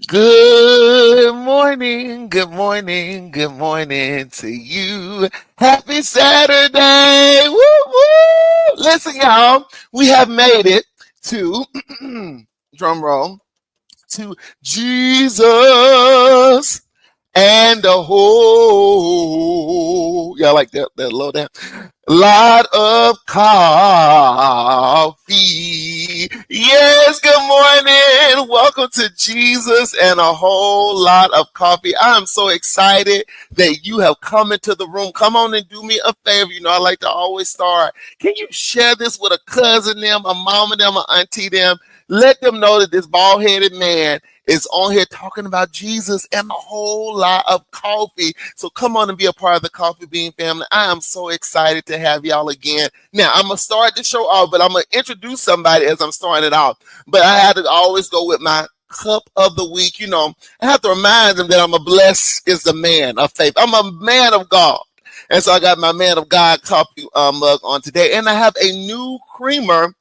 Good morning, good morning to you. Happy Saturday. Woo, woo. Listen, y'all, we have made it to, drum roll, to Jesus and the whole, y'all like that low down, lot of coffee. Yes, good morning. Welcome to Jesus and a whole lot of coffee. I'm so excited that you have come into the room. Come on and do me a favor. You know, I like to always start. Can you share this with a cousin them, a mama them, an auntie them? Let them know that this bald-headed man is on here talking about Jesus and a whole lot of coffee. So come on and be a part of the Coffee Bean family. I am so excited to have y'all again. Now, I'm going to start the show off, but I'm going to introduce somebody as I'm starting it off. But I had to always go with my cup of the week. You know, I have to remind them that I'm a blessed is the man of faith. I'm a man of God. And so I got my man of God coffee mug on today. And I have a new creamer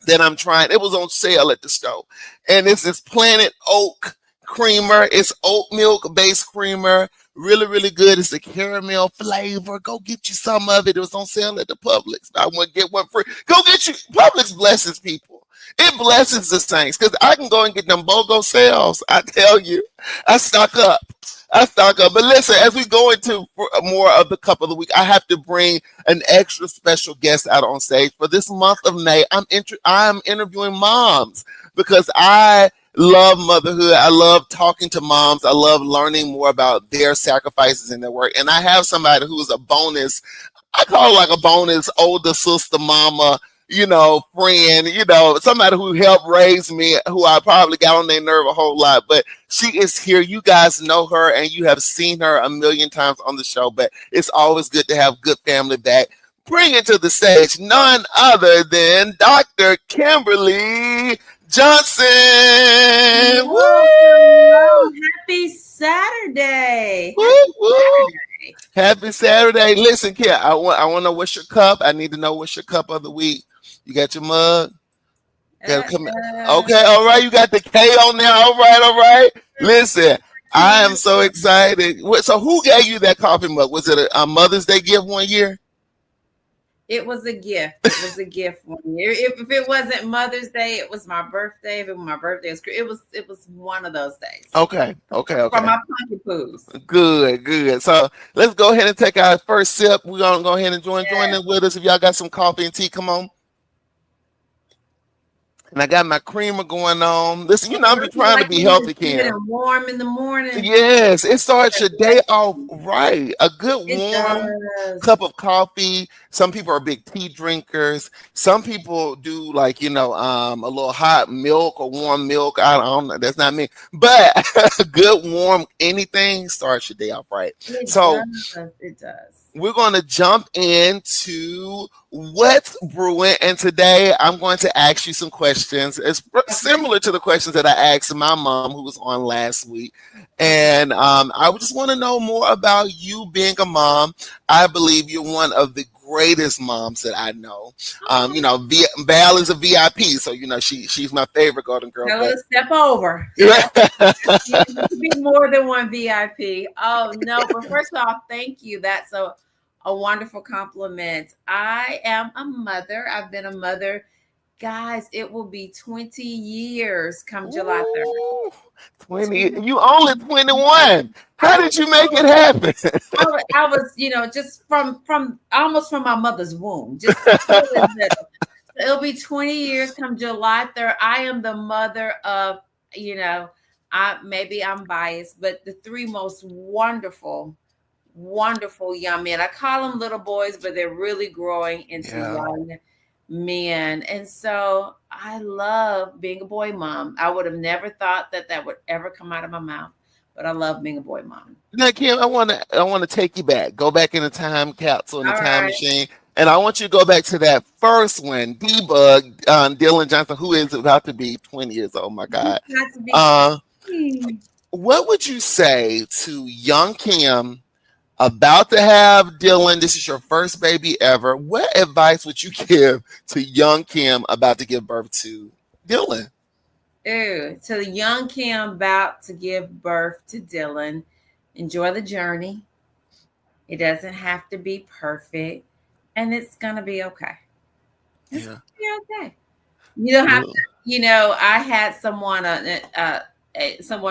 that I'm trying. It was on sale at the store. And it's this Planet Oak creamer. It's oat milk based creamer. Really, really good. It's a caramel flavor. Go get you some of it. It was on sale at the Publix. I want to get one free. Go get you. Publix blesses people. It blesses the saints because I can go and get them BOGO sales. I tell you, I stock up. But listen, as we go into more of the cup of the week, I have to bring an extra special guest out on stage for this month of May. I'm interviewing moms because I love motherhood. I love talking to moms. I love learning more about their sacrifices and their work. And I have somebody who is a bonus. I call it like a bonus older sister, mama, friend, somebody who helped raise me, who I probably got on their nerve a whole lot, but she is here. You guys know her and you have seen her a million times on the show, but it's always good to have good family back. Bring it to the stage, none other than Dr. Kimberly Johnson. Woo! Happy Saturday. Happy Saturday. Listen, Kia, I want to know what's your cup. I need to know what's your cup of the week. You got your mug? Okay, all right. You got the K on there. All right. Listen, I am so excited. So who gave you that coffee mug? Was it a Mother's Day gift one year? It was a gift. It was a gift one year. If it wasn't Mother's Day, it was my birthday. If it was my birthday, it was one of those days. Okay. From my Punky Poos. Good. So let's go ahead and take our first sip. We're gonna go ahead and join in with us. If y'all got some coffee and tea, come on. And I got my creamer going on. Listen, I'm trying to be healthy, Kim. And warm in the morning. Yes, it starts your day off right. A good warm cup of coffee. Some people are big tea drinkers. Some people do like, a little hot milk or warm milk. I don't know. That's not me. But a good warm anything starts your day off right. It does. We're going to jump into what's brewing. And today I'm going to ask you some questions. It's similar to the questions that I asked my mom who was on last week. And I just want to know more about you being a mom. I believe you're one of the greatest moms that I know. Val is a VIP. So, she's my favorite Golden Girl. No, let's step over. You be more than one VIP. Oh, no. But first off, thank you. That's a wonderful compliment. I am a mother. I've been a mother. Guys, it will be 20 years come July 3rd. 20. You only 21. How did you make it happen? I was, just from almost from my mother's womb. Just it'll be 20 years come July 3rd. I am the mother of, maybe I'm biased, but the three most wonderful young men. I call them little boys, but they're really growing into young men. And so I love being a boy mom. I would have never thought that would ever come out of my mouth, but I love being a boy mom. Now, Kim, I want to take you back. Go back in the time capsule, in the time machine. And I want you to go back to that first one, D-Bug, Dylan Johnson, who is about to be 20 years old. My God. What would you say to young Kim about to have Dylan? This is your first baby ever. What advice would you give to young Kim about to give birth to Dylan? Ooh, to the young Kim about to give birth to Dylan, enjoy the journey. It doesn't have to be perfect, and it's gonna be okay. It's Yeah. gonna be okay. You don't have to. Well, I had someone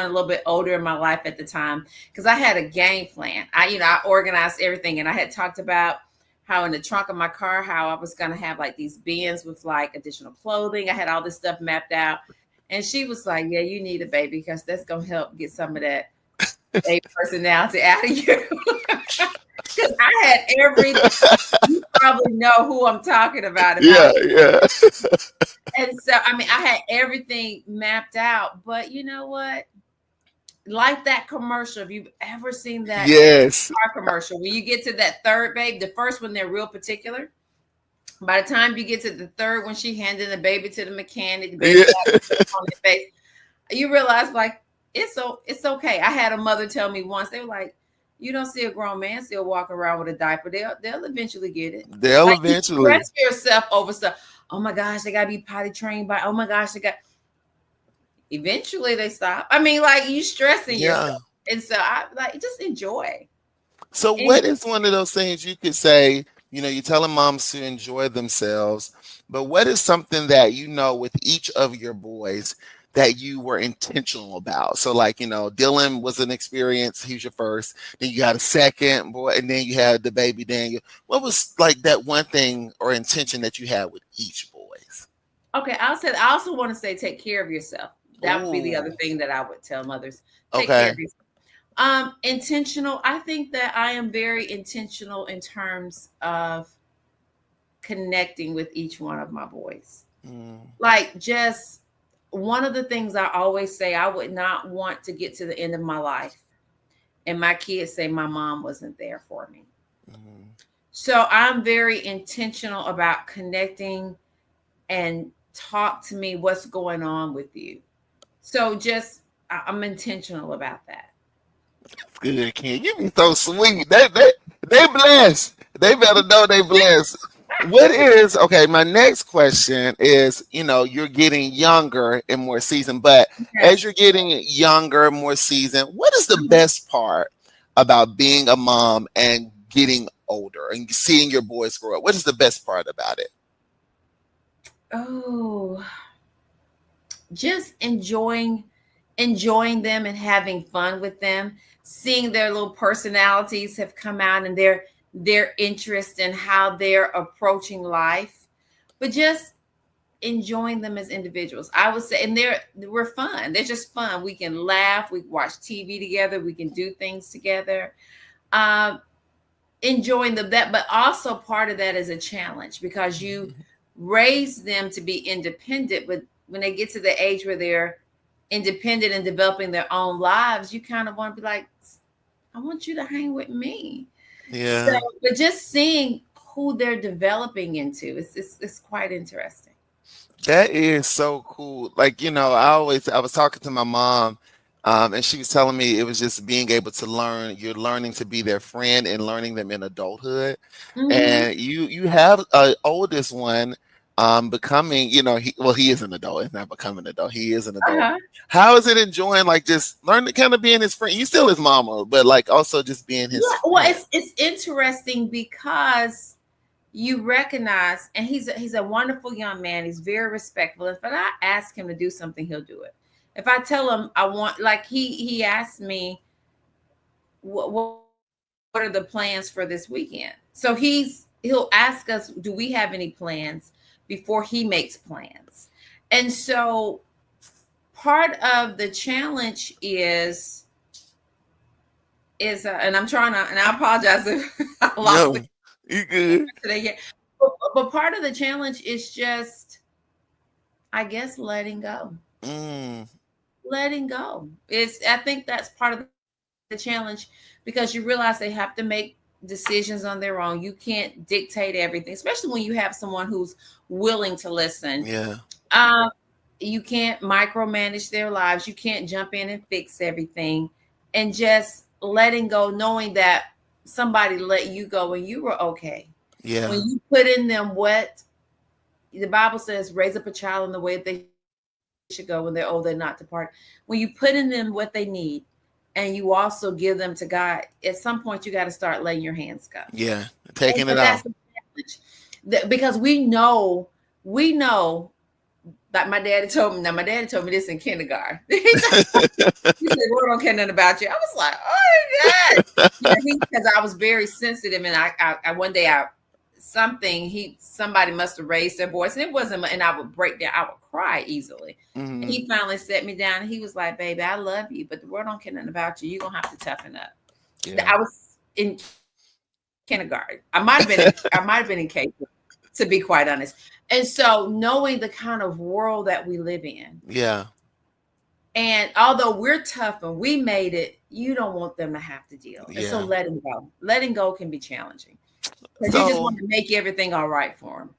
a little bit older in my life at the time because I had a game plan. I organized everything, and I had talked about how in the trunk of my car, how I was gonna have like these bins with like additional clothing. I had all this stuff mapped out, and she was like, "Yeah, you need a baby because that's gonna help get some of that a personality out of you." Because I had everything. You probably know who I'm talking about. If I yeah, yeah. And so, I mean, I had everything mapped out, but you know what? Like that commercial, if you've ever seen that Yes. car commercial, when you get to that third babe, the first one, they're real particular. By the time you get to the third one, she handed the baby to the mechanic, the baby Yeah. got on their face. You realize, like, it's okay. I had a mother tell me once, they were like, you don't see a grown man still walking around with a diaper. They'll eventually get it. They'll Like you eventually. stress yourself over stuff. Oh my gosh, they gotta be potty trained by. Oh my gosh, they got. Eventually they stop. I mean, like you stressing Yeah. yourself, and so I like just enjoy. So, And what is one of those things you could say? You're telling moms to enjoy themselves, but what is something that with each of your boys that you were intentional about? So, like, Dylan was an experience. He was your first. Then you got a second boy, and then you had the baby Daniel. What was like that one thing or intention that you had with each boys? okay, I also want to say take care of yourself. That would be the other Oh, thing that I would tell mothers. Take care okay. of yourself. Intentional. I think that I am very intentional in terms of connecting with each one of my boys. Mm, Like just one of the things I always say, I would not want to get to the end of my life and my kids say my mom wasn't there for me. mm. So I'm very intentional about connecting and talk to me what's going on with you. So just I'm intentional about that. Good kid. You be so sweet. They blessed. They better know they blessed. What is okay? My next question is, you're getting younger and more seasoned, but Okay. as you're getting younger, more seasoned, what is the Mhm. best part about being a mom and getting older and seeing your boys grow up? What is the best part about it? Oh, just enjoying them and having fun with them, seeing their little personalities have come out and their interest in how they're approaching life, but just enjoying them as individuals. I would say, and we're fun. They're just fun. We can laugh, we watch TV together, we can do things together. Um, enjoying that, but also part of that is a challenge because you raise them to be independent, but when they get to the age where they're independent and developing their own lives, you kind of want to be like, I want you to hang with me. So, Yeah. but just seeing who they're developing into it's quite interesting. That is so cool. Like, I was talking to my mom, and she was telling me it was just being able to learn, you're learning to be their friend and learning them in adulthood. Mm-hmm. And you have a oldest one becoming, he is an adult. He's not becoming an adult. He is an adult. Uh-huh. How is it enjoying like just learning kind of being his friend? You still his mama, but like also just being his Yeah, well, friend. it's interesting because you recognize, and he's a wonderful young man. He's very respectful. If I ask him to do something, he'll do it. If I tell him I want, like he asked me, what are the plans for this weekend? So he'll ask us, do we have any plans before he makes plans? And so part of the challenge and I'm trying to, and I apologize if I lost the Yo, you good. today yet. But part of the challenge is just, I guess, letting go. Mm, Letting go. I think that's part of the challenge because you realize they have to make decisions on their own. You can't dictate everything, especially when you have someone who's willing to listen. yeah. Um, you can't micromanage their lives. You can't jump in and fix everything. And just letting go, knowing that somebody let you go and you were okay. When Yeah. you put in them what the Bible says, raise up a child in the way they should should go. When they're old, they're not to part. When you put in them what they need, and you also give them to God, at some point you got to start letting your hands go. Yeah, taking it And off. that's the challenge. Because we know that my daddy told me. Now, my daddy told me this in kindergarten. He said, "We don't care nothing about you." I was like, "Oh my God!" Because I was very sensitive, and I one day somebody must have raised their voice, and it wasn't, and I would break down. I would cry easily. Mm-hmm. And he finally set me down, and he was like, "Baby, I love you, but the world don't care nothing about you. You're gonna have to toughen up." Yeah. I was in kindergarten. I might have been in K, to be quite honest. And so knowing the kind of world that we live in. Yeah. And although we're tough and we made it, you don't want them to have to deal. And so letting go. Letting go can be challenging. Because you just want to make everything all right for them.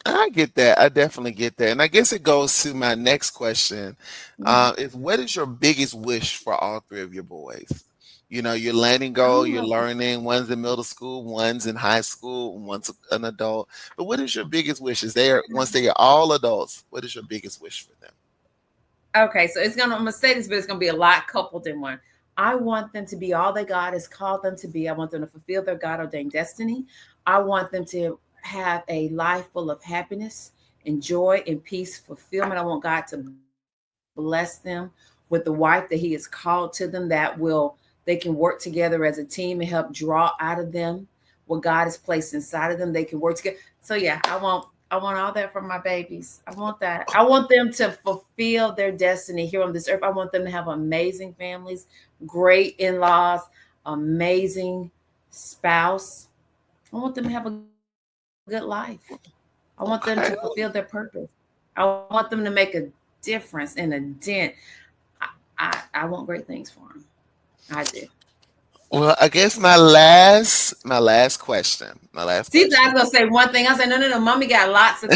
I get that. I definitely get that. And I guess it goes to my next question. Is what is your biggest wish for all three of your boys? You know, you're letting go, you're learning. One's in middle school, one's in high school, one's an adult. But what is your biggest wish? Once they are all adults, what is your biggest wish for them? Okay, so I'm gonna say this, but it's gonna be a lot coupled in one. I want them to be all that God has called them to be. I want them to fulfill their God-ordained destiny. I want them to have a life full of happiness and joy and peace, fulfillment. I want God to bless them with the wife that He has called to them, they can work together as a team and help draw out of them what God has placed inside of them. They can work together. So yeah, I want all that from my babies. I want that. I want them to fulfill their destiny here on this earth. I want them to have amazing families, great in-laws, amazing spouse. I want them to have a good life. I want them to fulfill their purpose. I want them to make a difference and a dent. I want great things for them. I do. Well, I guess my last question. I was gonna say one thing. I said, no. Mommy got lots of.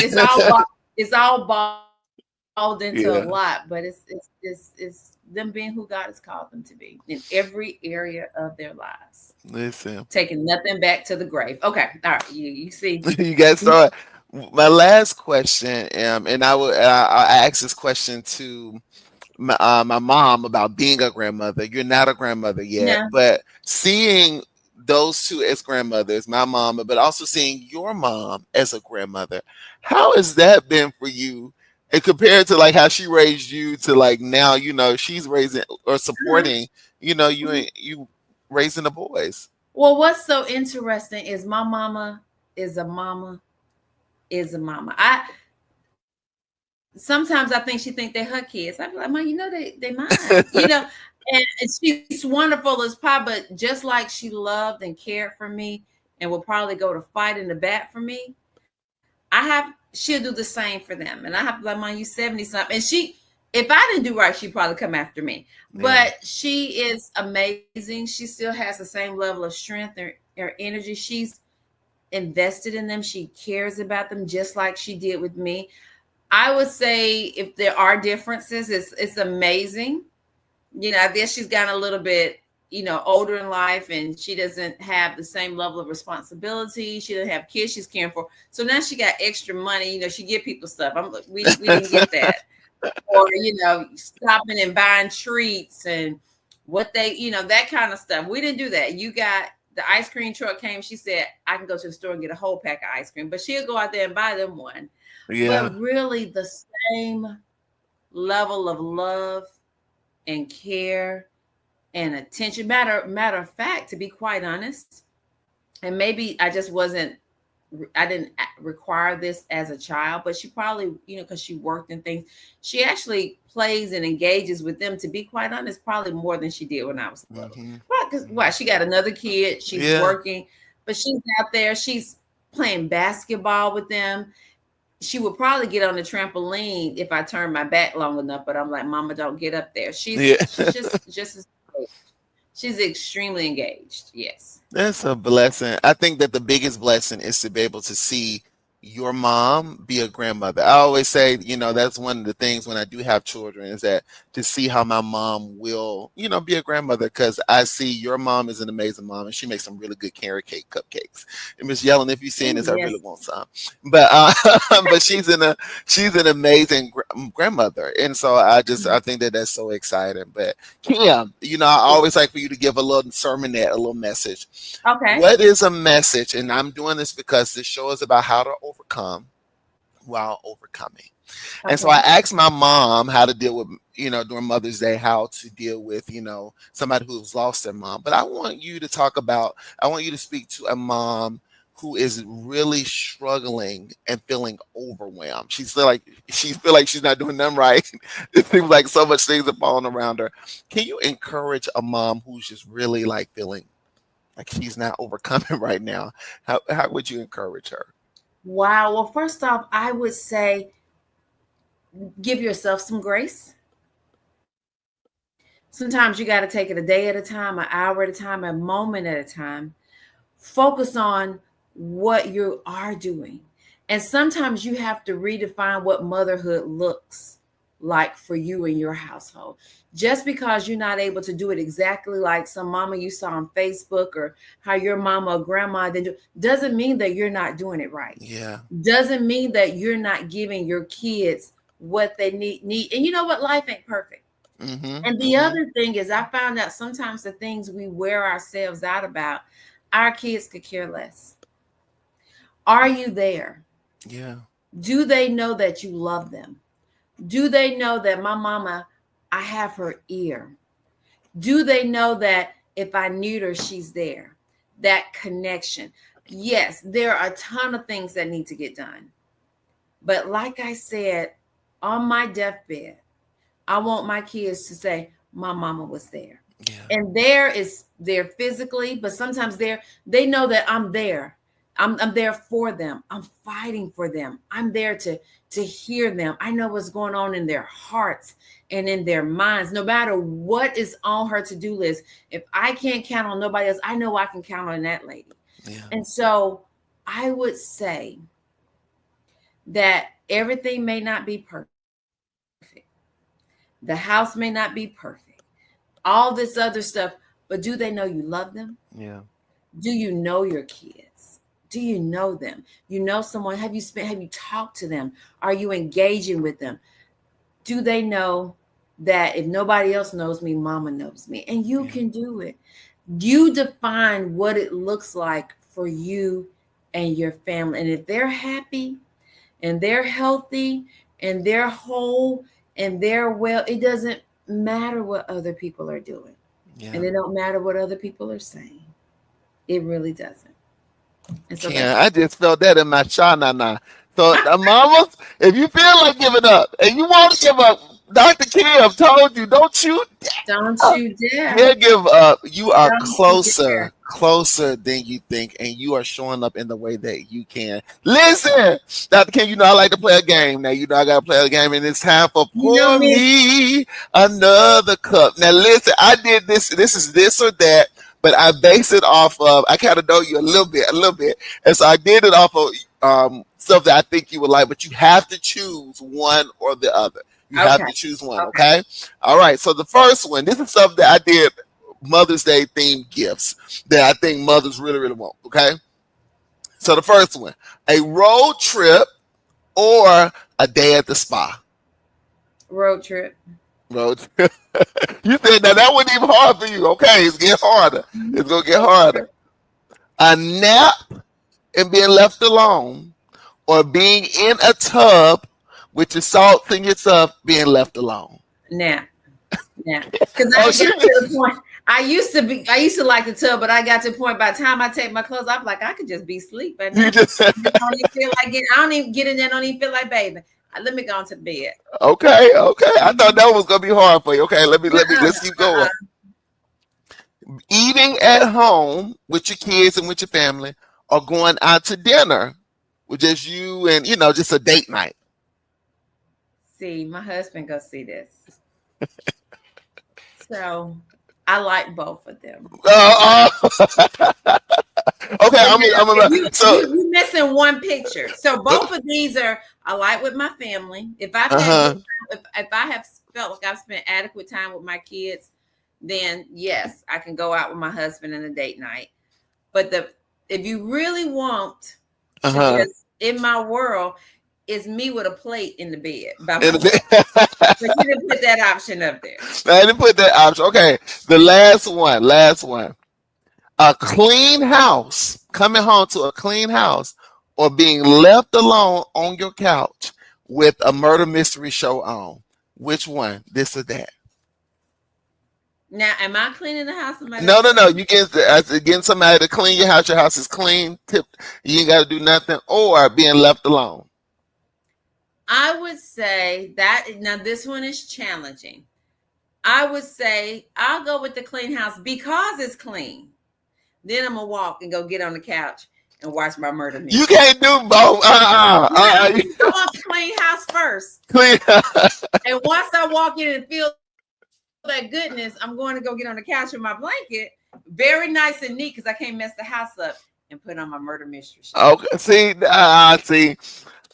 It's all balled into a lot, but it's them being who God has called them to be in every area of their lives. Listen, taking nothing back to the grave. Okay, all right. You see, you guys started. My last question, and I asked this question to my mom about being a grandmother. You're not a grandmother yet, but seeing those two as grandmothers, my mama, but also seeing your mom as a grandmother, how has that been for you? And compared to like how she raised you to like now, you know, she's raising or supporting, you know, you raising the boys. Well, what's so interesting is my mama is a mama. Sometimes I think she think they're her kids. I'd be like, Mom, you know they mine. You know, and she's wonderful as pie, but just like she loved and cared for me and will probably go to fight in the bat for me, she'll do the same for them. And I have to be like, Mom, you 70-something. And if I didn't do right, she'd probably come after me. Yeah. But she is amazing. She still has the same level of strength or energy. She's invested in them. She cares about them just like she did with me. I would say if there are differences, it's amazing. You know, I guess she's gotten a little bit, you know, older in life and she doesn't have the same level of responsibility. She doesn't have kids she's caring for. So now she got extra money. You know, she give people stuff. We didn't get that. Or, you know, stopping and buying treats and what they, you know, that kind of stuff. We didn't do that. You got the ice cream truck came. She said, I can go to the store and get a whole pack of ice cream, but she'll go out there and buy them one. Yeah. But really the same level of love and care and attention. Matter of fact, to be quite honest, and maybe I didn't require this as a child, but she probably, you know, because she worked and things, she actually plays and engages with them, to be quite honest, probably more than she did when I was little. Mm-hmm. Well, because she got another kid, she's working, but she's out there, she's playing basketball with them. She would probably get on the trampoline if I turned my back long enough, but I'm like, Mama, don't get up there. She's just she's extremely engaged. Yes. That's a blessing. I think that the biggest blessing is to be able to see your mom be a grandmother. I always say, that's one of the things when I do have children is that to see how my mom will, be a grandmother because I see your mom is an amazing mom and she makes some really good carrot cake cupcakes. And Miss Yellen, if you're seeing Ooh, this, I really yes. want some. But but she's an amazing grandmother, and so I think that that's so exciting. But Kim, I always like for you to give a little sermonette, a little message. Okay. What is a message? And I'm doing this because this show is about how to overcome while overcoming. And so I Okay. asked my mom how to deal with, during Mother's Day, how to deal with, somebody who's lost their mom. But I want you to I want you to speak to a mom who is really struggling and feeling overwhelmed. She feel like she's not doing them right. It seems like so much things are falling around her. Can you encourage a mom who's just really like feeling like she's not overcoming right now? How would you encourage her? Wow. Well, first off, I would say give yourself some grace. Sometimes you got to take it a day at a time, an hour at a time, a moment at a time. Focus on what you are doing. And sometimes you have to redefine what motherhood looks like for you and your household. Just because you're not able to do it exactly like some mama you saw on Facebook or how your mama or grandma did, doesn't mean that you're not doing it right. Yeah. Doesn't mean that you're not giving your kids what they need. And you know what? Life ain't perfect. Mm-hmm. And the Mm-hmm. other thing is, I found out sometimes the things we wear ourselves out about, our kids could care less. Are you there? Yeah. Do they know that you love them? Do they know that my mama, I have her ear? Do they know that if I need her, she's there? That connection. Yes, there are a ton of things that need to get done. But like I said, on my deathbed, I want my kids to say, my mama was there. Yeah. And there physically, but sometimes they know that I'm there. I'm there for them. I'm fighting for them. I'm there to hear them. I know what's going on in their hearts and in their minds. No matter what is on her to-do list, if I can't count on nobody else, I know I can count on that lady. Yeah. And so I would say that everything may not be perfect. The house may not be perfect. All this other stuff, but do they know you love them? Yeah. Do you know your kids? Do you know them? You know someone? Have you talked to them? Are you engaging with them? Do they know that if nobody else knows me, mama knows me? And you Yeah. can do it. You define what it looks like for you and your family. And if they're happy and they're healthy and they're whole and they're well, it doesn't matter what other people are doing. Yeah. And it don't matter what other people are saying. It really doesn't. And so Yeah, that's I just felt that in my shana. So the mamas, if you feel like giving up and you want to give up, Dr. Kim told you, don't you don't dare, you dare. dare give up. You are Don't you dare. closer than you think, and you are showing up in the way that you can. Listen, Dr. Kim, I like to play a game. Now, I got to play a game, and it's time for You know Pour me. Me Another Cup. Now, listen, I did this. This is this or that, but I base it off of, I kind of know you a little bit. And so I did it off of stuff that I think you would like, but you have to choose one or the other. You have Okay. to choose one, okay? All right, so the first one, this is stuff that I did Mother's Day themed gifts that I think mothers really, really want, okay? So the first one, a road trip or a day at the spa. Road trip. Road trip. You said that wasn't even hard for you. Okay, it's getting harder. It's going to get harder. A nap and being left alone or being in a tub with your salts in your tub being left alone. Nap. Because I got to the point. I used to like the tub, but I got to the point by the time I take my clothes off, like I could just be asleep. And I don't even feel like I don't even get in there, don't even feel like bathing. Let me go on to the bed. Okay. I thought that was gonna be hard for you. Okay, let's keep going. Eating at home with your kids and with your family, or going out to dinner with just you and just a date night. See, my husband go see this. So I like both of them. You missing one picture. So both of these are I like with my family. If I've had if I have felt like I've spent adequate time with my kids, then yes, I can go out with my husband in a date night. But if you really want to just in my world, is me with a plate in the bed. But you didn't put that option up there. I didn't put that option. Okay, the last one. A clean house, coming home to a clean house, or being left alone on your couch with a murder mystery show on. Which one? This or that? Now, am I cleaning the house? No. You getting somebody to clean your house. Your house is clean, tipped. You ain't got to do nothing, or being left alone. I would say that now this one is challenging. I would say I'll go with the clean house because it's clean. Then I'm gonna walk and go get on the couch and watch my murder mystery. You can't do both. I want the clean house first. And once I walk in and feel that goodness, I'm going to go get on the couch with my blanket, very nice and neat because I can't mess the house up, and put on my murder mystery show. Okay, see.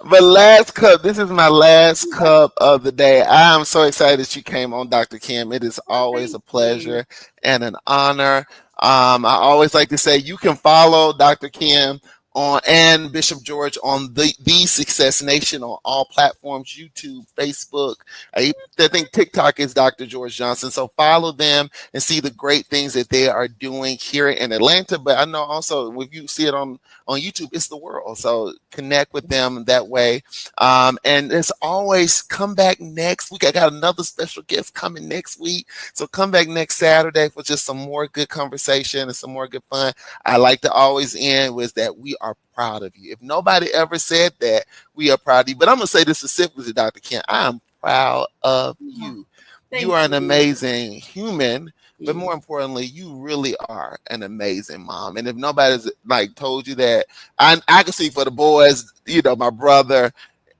But last cup, this is my last cup of the day. I am so excited that you came on, Dr. Kim. It is always a pleasure and an honor. I always like to say you can follow Dr. Kim and Bishop George on the Success Nation on all platforms, YouTube, Facebook. I think TikTok is Dr. George Johnson. So follow them and see the great things that they are doing here in Atlanta. But I know also if you see it on YouTube, it's the world. So connect with them that way. And as always, come back next week. I got another special guest coming next week. So come back next Saturday for just some more good conversation and some more good fun. I like to always end with that we are proud of you. If nobody ever said that, we are proud of you. But I'm going to say this specifically to Dr. Kim. I am proud of you. You are an amazing human. But more importantly, you really are an amazing mom. And if nobody's told you that, I can see for the boys, my brother,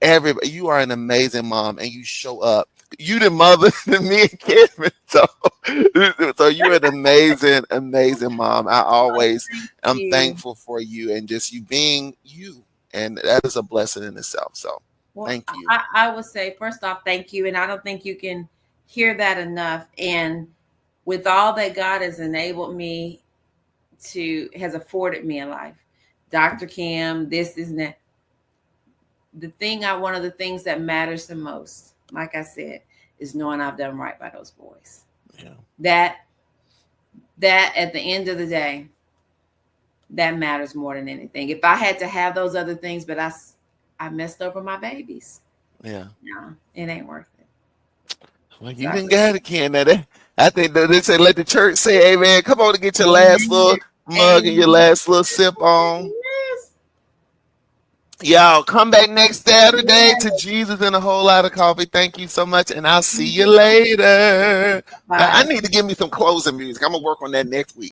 everybody, you are an amazing mom and you show up. You the mother to me and Kevin. So you're an amazing, amazing mom. I always am thankful for you and just you being you. And that is a blessing in itself. So thank you. I would say, first off, thank you. And I don't think you can hear that enough. And with all that God has enabled me has afforded me in life, Dr. Kim, this is that. One of the things that matters the most, like I said, is knowing I've done right by those boys. Yeah. That at the end of the day, that matters more than anything. If I had to have those other things, but I messed over my babies. Yeah. No, it ain't worth it. Well, you didn't got it, Ken. I think they say let the church say amen. Come on to get your last little mug and your last little sip on. Y'all come back next Saturday to Jesus and a Whole Lot of Coffee. Thank you so much, and I'll see you later. I need to give me some closing music. I'm gonna work on that next week.